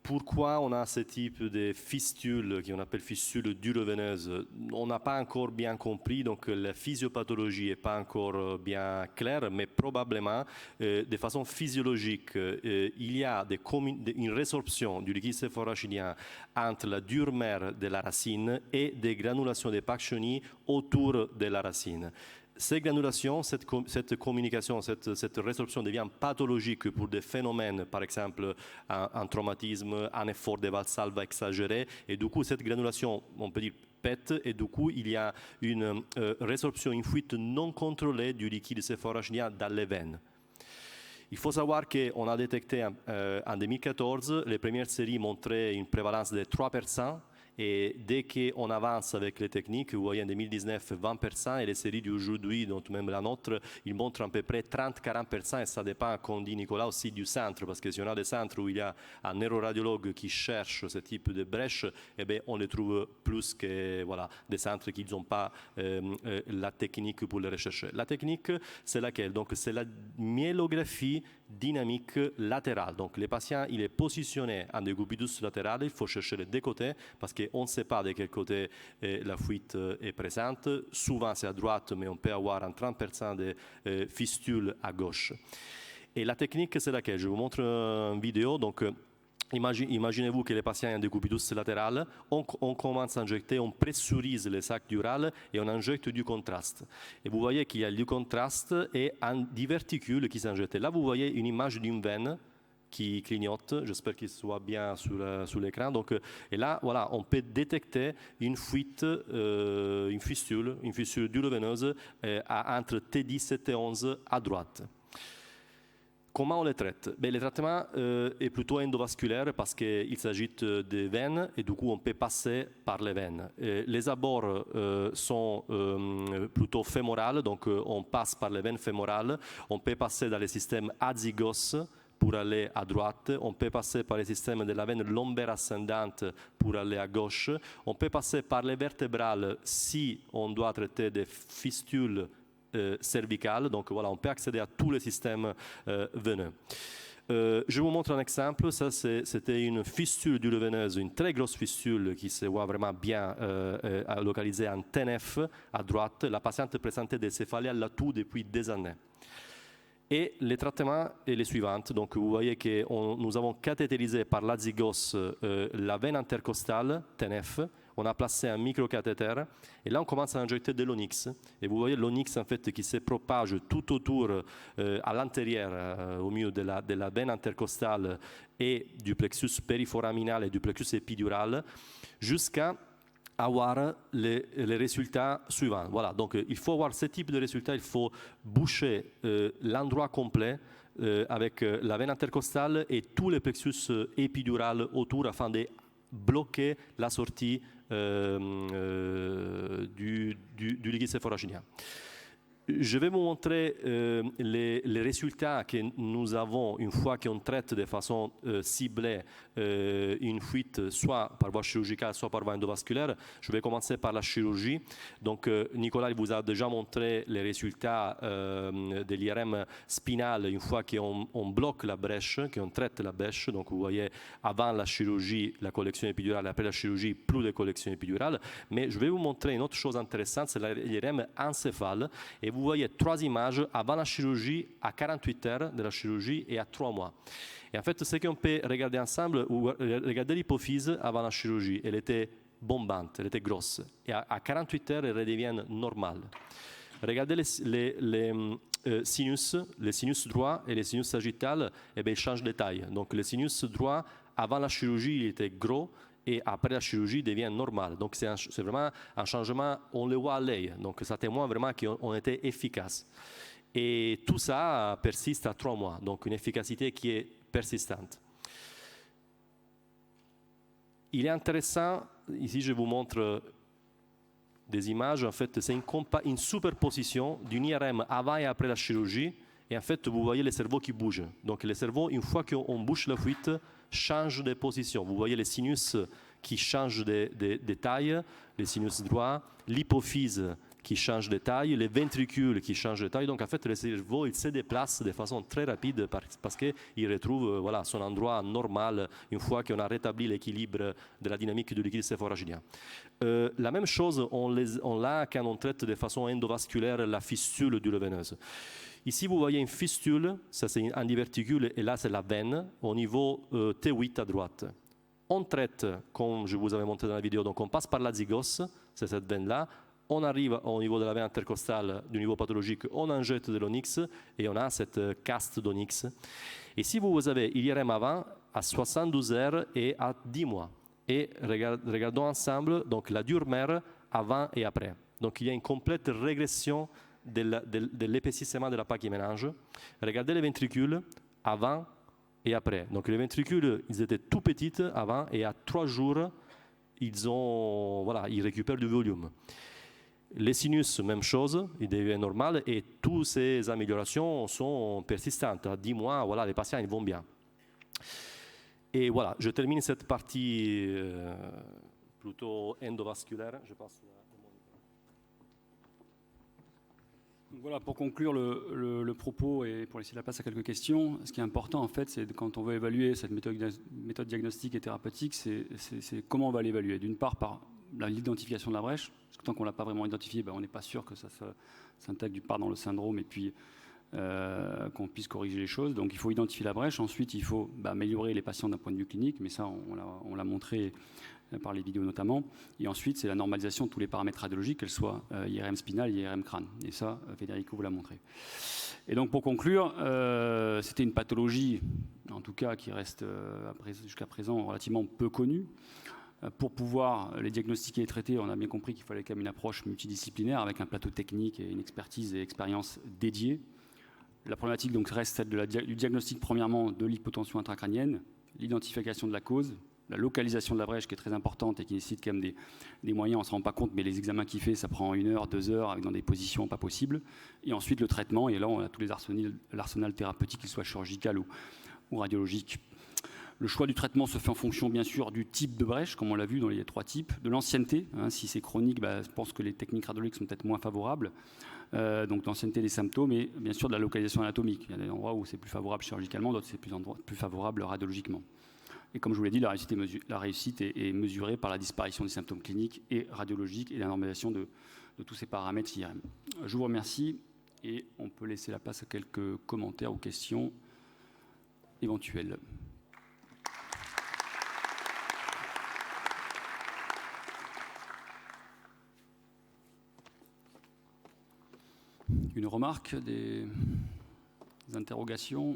Pourquoi on a ce type de fistule, qu'on appelle fistule duroveineuse? On n'a pas encore bien compris, donc la physiopathologie n'est pas encore bien claire, mais probablement, de façon physiologique, il y a une résorption du liquide céphalorachidien entre la dure mère de la racine et des granulations de Pacchioni autour de la racine. Ces granulations, cette communication, cette résorption devient pathologique pour des phénomènes, par exemple un traumatisme, un effort de Valsalva exagéré, et du coup cette granulation, on peut dire, pète, et du coup il y a une résorption, une fuite non contrôlée du liquide céphalorachidien dans les veines. Il faut savoir qu'on a détecté en 2014, les premières séries montraient une prévalence de 3%, Et dès qu'on avance avec les techniques, vous voyez en 2019 20% et les séries d'aujourd'hui, dont même la nôtre, ils montrent à peu près 30-40% et ça dépend, comme dit Nicolas, aussi du centre, parce que si on a des centres où il y a un neuroradiologue qui cherche ce type de brèche, eh bien, on les trouve plus que voilà, des centres qui n'ont pas la technique pour les rechercher. La technique, c'est laquelle? Donc, c'est la myélographie dynamique latérale. Donc, le patient, il est positionné en décubitus latéral, il faut chercher les deux côtés parce qu'on ne sait pas de quel côté la fuite est présente. Souvent, c'est à droite, mais on peut avoir en 30% de fistules à gauche. Et la technique, c'est laquelle? Je vous montre une vidéo. Donc, imaginez-vous que les patients ont un décubitus latéral, on commence à injecter, on pressurise le sac dural et on injecte du contraste. Et vous voyez qu'il y a du contraste et un diverticule qui s'injecte. Là, vous voyez une image d'une veine qui clignote, j'espère qu'il soit bien sur l'écran. Donc, et là, voilà, on peut détecter une fuite, une fistule duroveineuse entre T10 et T11 à droite. Comment on les traite? Le traitement est plutôt endovasculaire parce qu'il s'agit de veines et du coup on peut passer par les veines. Les abords sont plutôt fémorales, donc on passe par les veines fémorales. On peut passer dans les systèmes azygos pour aller à droite. On peut passer par les systèmes de la veine lombaire ascendante pour aller à gauche. On peut passer par les vertébrales si on doit traiter des fistules cervicales, donc voilà, on peut accéder à tous les systèmes veineux. Je vous montre un exemple, ça c'était une fistule duroveineuse, une très grosse fistule qui se voit vraiment bien localisée en T9 à droite. La patiente présentait des céphalées à l'atout depuis des années. Et le traitement est le suivant. Donc vous voyez que nous avons cathétérisé par l'azygos la veine intercostale, T9. On a placé un microcathéter et là on commence à injecter de l'onyx. Et vous voyez l'onyx en fait qui se propage tout autour à l'intérieur, au milieu de la veine intercostale et du plexus périforaminal et du plexus épidural jusqu'à avoir les résultats suivants. Voilà, donc il faut avoir ce type de résultats, il faut boucher l'endroit complet avec la veine intercostale et tous les plexus épidural autour afin de bloquer la sortie du liquide céphalorachidien. Je vais vous montrer les résultats que nous avons une fois qu'on traite de façon ciblée une fuite, soit par voie chirurgicale, soit par voie endovasculaire. Je vais commencer par la chirurgie. Donc, Nicolas vous a déjà montré les résultats de l'IRM spinal une fois qu'on bloque la brèche, qu'on traite la brèche. Donc, vous voyez avant la chirurgie, la collection épidurale, après la chirurgie, plus de collection épidurale. Mais je vais vous montrer une autre chose intéressante, c'est l'IRM encéphale. Et vous voyez 3 images avant la chirurgie, à 48 heures de la chirurgie et à 3 mois. Et en fait, ce qu'on peut regarder ensemble, regardez l'hypophyse avant la chirurgie. Elle était bombante, elle était grosse. Et à 48 heures, elle redevient normale. Regardez les sinus droits et les sinus sagittales, eh bien, ils changent de taille. Donc, le sinus droit, avant la chirurgie, il était gros. Et après la chirurgie, devient normal. Donc, c'est vraiment un changement, on le voit à l'œil. Donc, ça témoigne vraiment qu'on était efficace. Et tout ça persiste à 3 mois. Donc, une efficacité qui est persistante. Il est intéressant, ici je vous montre des images, en fait, c'est une superposition d'une IRM avant et après la chirurgie. Et en fait, vous voyez le cerveau qui bouge. Donc, le cerveau, une fois qu'on bouche la fuite, change de position. Vous voyez les sinus qui changent de taille, les sinus droits, l'hypophyse qui change de taille, les ventricules qui changent de taille. Donc en fait, le cerveau il se déplace de façon très rapide parce qu'il retrouve voilà, son endroit normal une fois qu'on a rétabli l'équilibre de la dynamique du liquide céphalorachidien. La même chose, on l'a quand on traite de façon endovasculaire la fistule duroveineuse. Ici, vous voyez une fistule, ça c'est un diverticule, et là c'est la veine, au niveau T8 à droite. On traite, comme je vous avais montré dans la vidéo, donc on passe par l'azygos, c'est cette veine-là, on arrive au niveau de la veine intercostale, du niveau pathologique, on injecte de l'onyx, et on a cette caste d'onyx. Et si vous avez l'IRM avant, à 72 heures et à 10 mois. Et regardons ensemble donc, la dure-mère avant et après. Donc il y a une complète régression de l'épaississement de la plaque qui mélange. Regardez les ventricules avant et après. Donc les ventricules, ils étaient tout petits avant et à 3 jours, ils récupèrent du volume. Les sinus, même chose, ils deviennent normaux et toutes ces améliorations sont persistantes. À 10 mois, voilà, les patients ils vont bien. Et voilà, je termine cette partie plutôt endovasculaire. Je passe Voilà, pour conclure le propos et pour laisser la place à quelques questions, ce qui est important en fait, c'est quand on veut évaluer cette méthode diagnostique et thérapeutique, c'est comment on va l'évaluer. D'une part, par l'identification de la brèche, parce que tant qu'on ne l'a pas vraiment identifié, on n'est pas sûr que ça s'intègre dans le syndrome et puis qu'on puisse corriger les choses. Donc il faut identifier la brèche. Ensuite, il faut améliorer les patients d'un point de vue clinique, mais ça, on l'a montré par les vidéos notamment. Et ensuite, c'est la normalisation de tous les paramètres radiologiques, qu'elles soient IRM spinal, IRM crâne. Et ça, Federico vous l'a montré. Et donc, pour conclure, c'était une pathologie, en tout cas, qui reste jusqu'à présent relativement peu connue. Pour pouvoir les diagnostiquer et traiter, on a bien compris qu'il fallait quand même une approche multidisciplinaire avec un plateau technique et une expertise et expérience dédiée. La problématique donc reste celle du diagnostic, premièrement, de l'hypotension intracrânienne, l'identification de la cause, la localisation de la brèche qui est très importante et qui nécessite quand même des moyens, on ne se rend pas compte, mais les examens qu'il fait, ça prend 1 heure, 2 heures, dans des positions pas possibles. Et ensuite le traitement, et là on a tous l'arsenal thérapeutique, qu'il soit chirurgical ou radiologique. Le choix du traitement se fait en fonction bien sûr du type de brèche, comme on l'a vu dans les 3 types, de l'ancienneté, si c'est chronique, je pense que les techniques radiologiques sont peut-être moins favorables, donc l'ancienneté des symptômes et bien sûr de la localisation anatomique. Il y a des endroits où c'est plus favorable chirurgicalement, d'autres c'est plus favorable radiologiquement. Et comme je vous l'ai dit, la réussite est mesurée par la disparition des symptômes cliniques et radiologiques et la normalisation de tous ces paramètres IRM. Je vous remercie et on peut laisser la place à quelques commentaires ou questions éventuelles. Une remarque, des interrogations?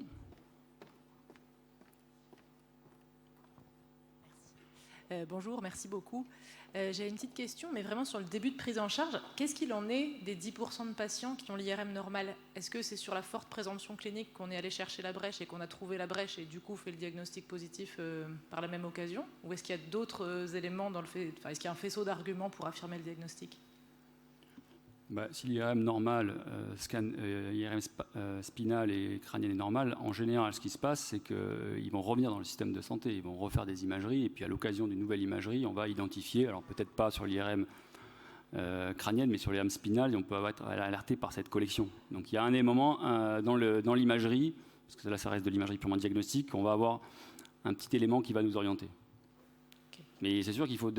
Bonjour, merci beaucoup. J'ai une petite question, mais vraiment sur le début de prise en charge. Qu'est-ce qu'il en est des 10% de patients qui ont l'IRM normal? Est-ce que c'est sur la forte présomption clinique qu'on est allé chercher la brèche et qu'on a trouvé la brèche et du coup fait le diagnostic positif par la même occasion? Ou est-ce qu'il y a d'autres éléments dans le fait, est-ce qu'il y a un faisceau d'arguments pour affirmer le diagnostic? Si l'IRM normal, IRM spinal et crânien est normal, en général, ce qui se passe, c'est qu'ils vont revenir dans le système de santé, ils vont refaire des imageries, et puis à l'occasion d'une nouvelle imagerie, on va identifier, alors peut-être pas sur l'IRM crânienne, mais sur l'IRM spinal, et on peut être alerté par cette collection. Donc il y a un moment dans l'imagerie, parce que là, ça reste de l'imagerie purement diagnostique, on va avoir un petit élément qui va nous orienter. Mais c'est sûr qu'il faut,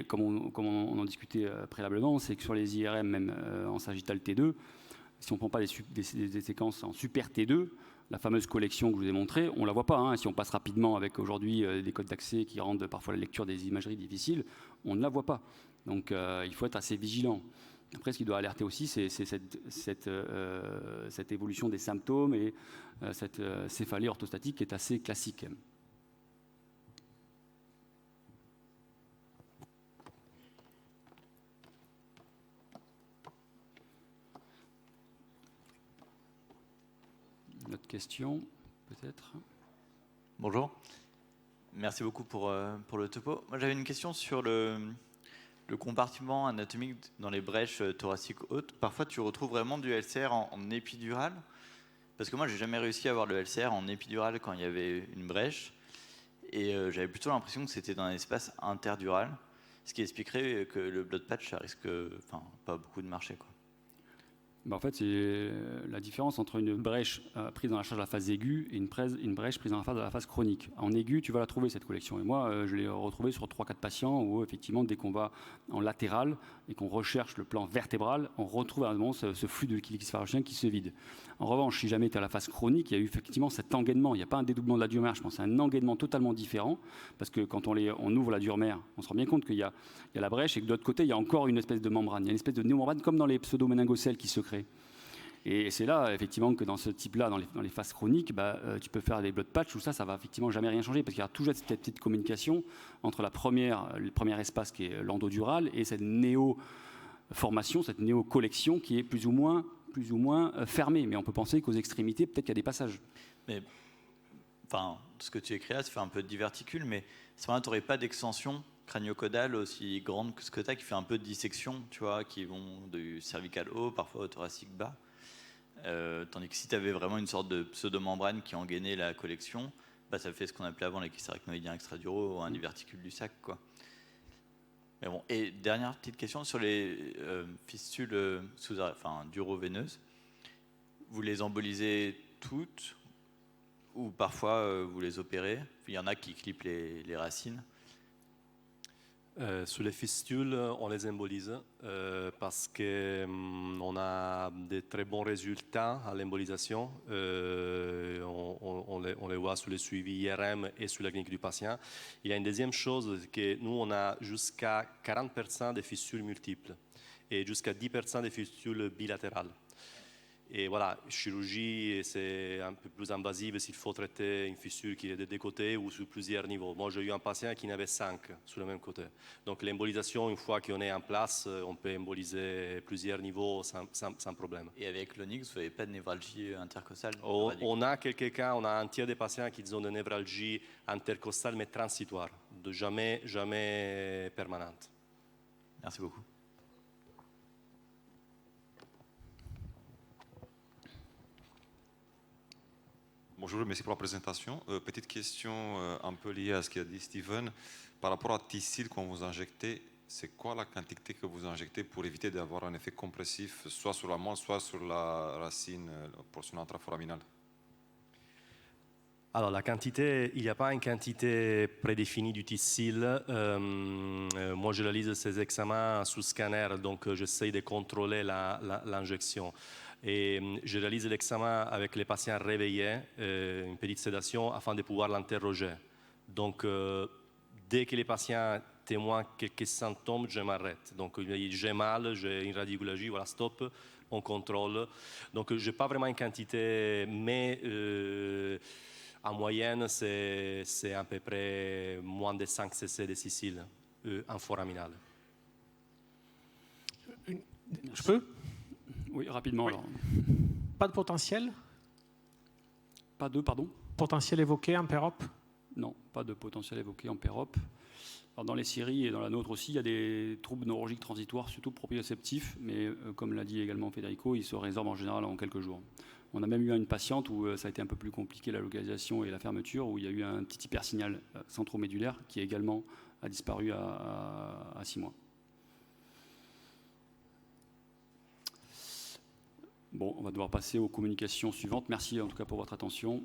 comme on en discutait préalablement, c'est que sur les IRM, même en sagittal T2, si on ne prend pas des séquences en super T2, la fameuse collection que je vous ai montrée, on ne la voit pas. Si on passe rapidement avec aujourd'hui des codes d'accès qui rendent parfois la lecture des imageries difficiles, on ne la voit pas. Donc il faut être assez vigilant. Après, ce qui doit alerter aussi, c'est cette évolution des symptômes et cette céphalée orthostatique qui est assez classique. Une autre question, peut-être? Bonjour. Merci beaucoup pour le topo. Moi, j'avais une question sur le compartiment anatomique dans les brèches thoraciques hautes. Parfois, tu retrouves vraiment du LCR en épidural. Parce que moi, j'ai jamais réussi à avoir le LCR en épidural quand il y avait une brèche. Et j'avais plutôt l'impression que c'était dans un espace interdural. Ce qui expliquerait que le blood patch, ça risque pas beaucoup de marcher, quoi. En fait, c'est la différence entre une brèche prise dans la charge de la phase aiguë et une brèche prise dans la charge de la phase chronique. En aiguë, tu vas la trouver, cette collection. Et moi, je l'ai retrouvée sur 3-4 patients où, effectivement, dès qu'on va en latéral et qu'on recherche le plan vertébral, on retrouve à un moment ce flux de liquide pharynxien qui se vide. En revanche, si jamais tu es à la phase chronique, il y a eu effectivement cet engainement. Il n'y a pas un dédoublement de la dure-mère, je pense, c'est un engainement totalement différent. Parce que quand on ouvre la dure-mère, on se rend bien compte qu'il y a la brèche et que de l'autre côté, il y a encore une espèce de membrane. Il y a une espèce de néomembrane comme dans les pseudo-méningocèles qui se créent. Et c'est là, effectivement, que dans ce type-là, dans les phases chroniques, tu peux faire des blood patch, tout ça, ça va effectivement jamais rien changer, parce qu'il y a toujours cette petite communication entre le premier espace qui est l'endodural et cette néo-formation, cette néo-collection qui est plus ou moins fermée. Mais on peut penser qu'aux extrémités, peut-être qu'il y a des passages. Mais, ce que tu écris là, ça fait un peu de diverticule, mais à ce moment-là, tu n'aurais pas d'extension crânio-caudale aussi grande que ce que tu as, qui fait un peu de dissection, tu vois, qui vont du cervical haut, parfois au thoracique bas. Tandis que si tu avais vraiment une sorte de pseudomembrane qui engainait la collection, bah, ça fait ce qu'on appelait avant les kystes arachnoïdiens extraduraux, un diverticule du sac, quoi. Mais bon, et dernière petite question sur les fistules duro-veineuses. Vous les embolisez toutes ou parfois vous les opérez? Il y en a qui clippent les racines. Sur les fistules, on les embolise parce qu'on a de très bons résultats à l'embolisation. On les voit sur le suivi IRM et sur la clinique du patient. Il y a une deuxième chose, que nous, on a jusqu'à 40% de fistules multiples et jusqu'à 10% de fistules bilatérales. Et voilà, chirurgie, c'est un peu plus invasif s'il faut traiter une fissure qui est de deux côtés ou sur plusieurs niveaux. Moi, j'ai eu un patient qui en avait 5 sur le même côté. Donc, l'embolisation, une fois qu'on est en place, on peut emboliser plusieurs niveaux sans problème. Et avec l'Onyx, vous n'avez pas de névralgie intercostale? On a quelques cas, on a un tiers des patients qui ont des névralgies intercostales, mais transitoires, jamais permanentes. Merci beaucoup. Bonjour, merci pour la présentation. Petite question un peu liée à ce qu'a dit Steven. Par rapport à Thysil qu'on vous injectez, c'est quoi la quantité que vous injectez pour éviter d'avoir un effet compressif, soit sur la moelle, soit sur la racine, la portion intraforaminale? Alors, la quantité, il n'y a pas une quantité prédéfinie du Thysil. Moi, je réalise ces examens sous scanner, donc j'essaie de contrôler l'injection. Et je réalise l'examen avec les patients réveillés, une petite sédation, afin de pouvoir l'interroger. Donc, dès que les patients témoignent quelques symptômes, je m'arrête. Donc, il dit j'ai mal, j'ai une radiologie, voilà, stop, on contrôle. Donc, je n'ai pas vraiment une quantité, mais en moyenne, c'est à peu près moins de 5 cc de Thysil en foraminal. Je peux? Oui, rapidement. Oui. Alors. Pas de potentiel? Pas de, pardon? Potentiel évoqué en PEROP? Non, pas de potentiel évoqué en PEROP. Alors dans les séries et dans la nôtre aussi, il y a des troubles neurologiques transitoires, surtout proprioceptifs, mais comme l'a dit également Federico, ils se résorbent en général en quelques jours. On a même eu une patiente où ça a été un peu plus compliqué, la localisation et la fermeture, où il y a eu un petit hypersignal centromédulaire qui également a disparu à 6 mois. Bon, on va devoir passer aux communications suivantes. Merci en tout cas pour votre attention.